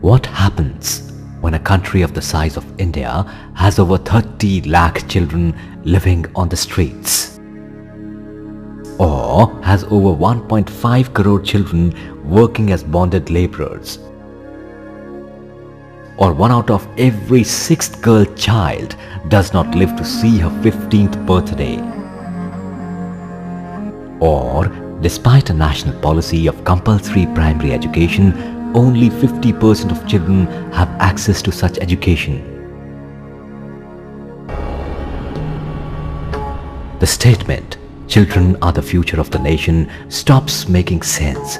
What happens when a country of the size of India has over 30 lakh children living on the streets? Or has over 1.5 crore children working as bonded laborers? Or 1 out of every 6th girl child does not live to see her 15th birthday? Or, despite a national policy of compulsory primary education, only 50% of children have access to such education. The statement, "Children are the future of the nation," stops making sense.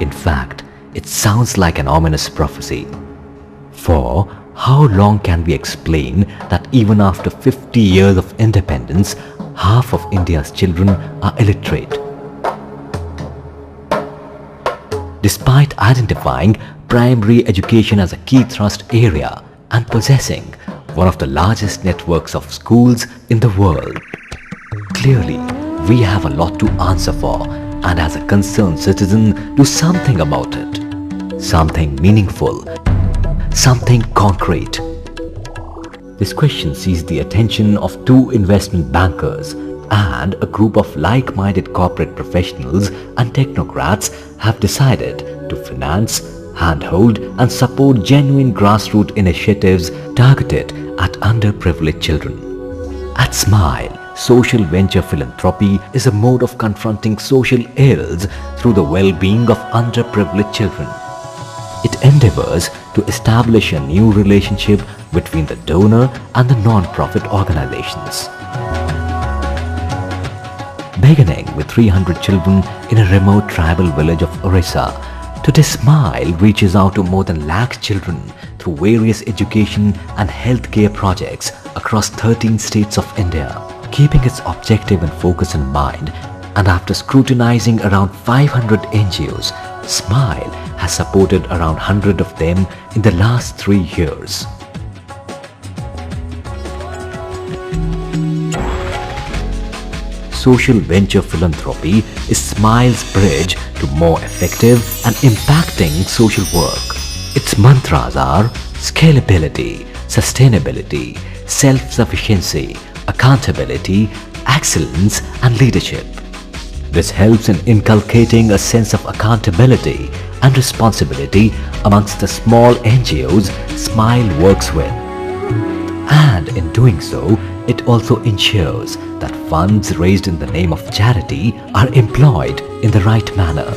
In fact, it sounds like an ominous prophecy. For how long can we explain that even after 50 years of independence, half of India's children are illiterate? Despite identifying primary education as a key thrust area and possessing one of the largest networks of schools in the world, clearly we have a lot to answer for, and as a concerned citizen, do something about it. Something meaningful, something concrete. This question sees the attention of 2 investment bankers, and a group of like-minded corporate professionals and technocrats have decided to finance, handhold and support genuine grassroots initiatives targeted at underprivileged children. At SMILE, social venture philanthropy is a mode of confronting social ills through the well-being of underprivileged children. It endeavors to establish a new relationship between the donor and the non-profit organizations. Beginning with 300 children in a remote tribal village of Orissa, today SMILE reaches out to more than lakh children through various education and healthcare projects across 13 states of India. Keeping its objective and focus in mind, and after scrutinizing around 500 NGOs, SMILE has supported around 100 of them in the last 3 years. Social venture philanthropy is SMILE's bridge to more effective and impacting social work. Its mantras are scalability, sustainability, self-sufficiency, accountability, excellence and leadership. This helps in inculcating a sense of accountability and responsibility amongst the small NGOs SMILE works with. And in doing so, it also ensures that funds raised in the name of charity are employed in the right manner.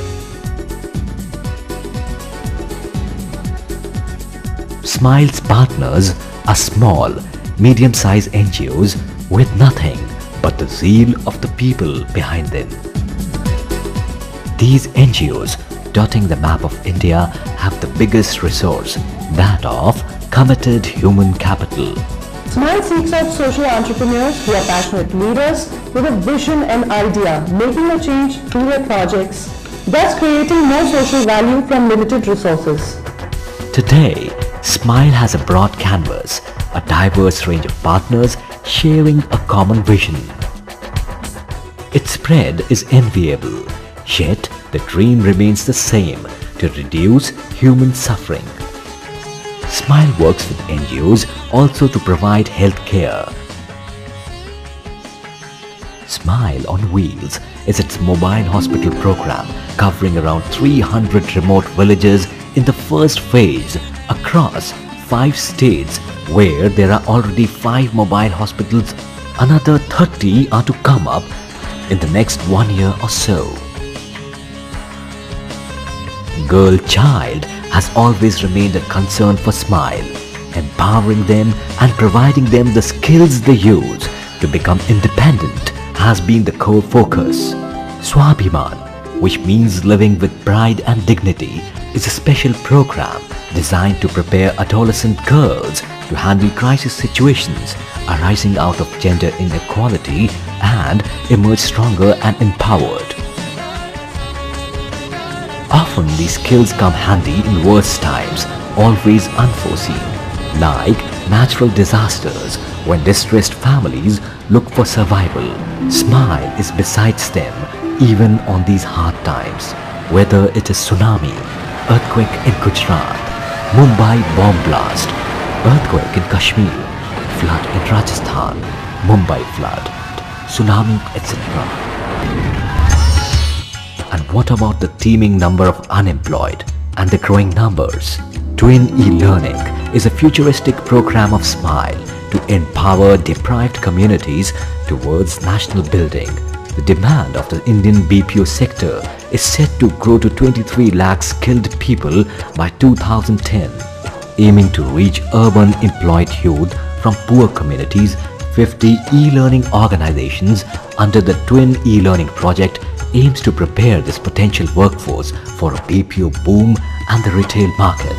SMILE's partners are small, medium-sized NGOs with nothing but the zeal of the people behind them. These NGOs dotting the map of India have the biggest resource, that of committed human capital. SMILE seeks out social entrepreneurs who are passionate leaders with a vision and idea, making a change through their projects, thus creating more social value from limited resources. Today, SMILE has a broad canvas, a diverse range of partners sharing a common vision. Its spread is enviable, yet the dream remains the same: to reduce human suffering. SMILE works with NGOs also to provide health care. SMILE on Wheels is its mobile hospital program covering around 300 remote villages in the first phase across 5 states, where there are already 5 mobile hospitals. Another 30 are to come up in the next 1 year or so. Girl child has always remained a concern for SMILE. Empowering them and providing them the skills they use to become independent has been the core focus. Swabhiman, which means living with pride and dignity, is a special program designed to prepare adolescent girls to handle crisis situations arising out of gender inequality and emerge stronger and empowered. Often these skills come handy in worse times, always unforeseen, like natural disasters when distressed families look for survival. SMILE is besides them even on these hard times, whether it is tsunami, earthquake in Gujarat, Mumbai bomb blast, earthquake in Kashmir, flood in Rajasthan, Mumbai flood, tsunami, etc. And what about the teeming number of unemployed and the growing numbers? Twin e-learning is a futuristic program of SMILE to empower deprived communities towards national building. The demand of the Indian BPO sector is set to grow to 23 lakh skilled people by 2010. Aiming to reach urban employed youth from poor communities, 50 e-learning organizations under the Twin e-learning project aims to prepare this potential workforce for a BPO boom and the retail market.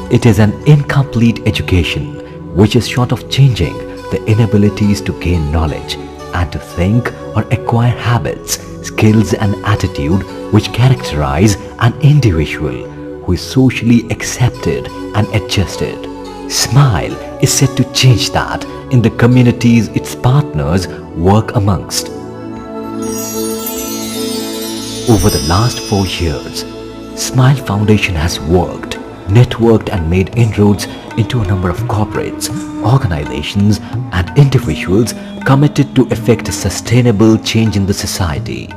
It is an incomplete education which is short of changing the inabilities to gain knowledge and to think or acquire habits, skills and attitude which characterize an individual who is socially accepted and adjusted. SMILE is set to change that in the communities its partners work amongst. Over the last 4 years, SMILE Foundation has worked, networked and made inroads into a number of corporates, organizations and individuals committed to effect a sustainable change in the society.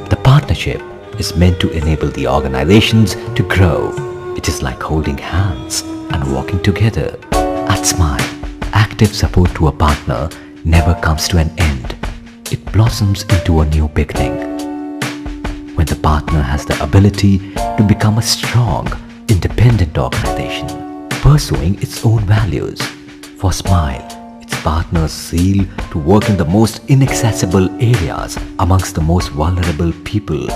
The partnership is meant to enable the organizations to grow. It is like holding hands and walking together. At SMILE, active support to a partner never comes to an end. It blossoms into a new beginning. When the partner has the ability to become a strong, independent organization, pursuing its own values. For SMILE, its partners zeal to work in the most inaccessible areas amongst the most vulnerable people.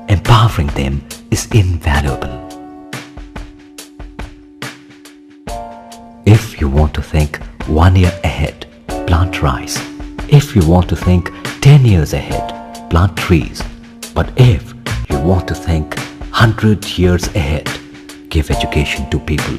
Empowering them is invaluable. If you want to think 1 year ahead, plant rice. If you want to think 10 years ahead, plant trees. But if you want to think 100 years ahead, give education to people.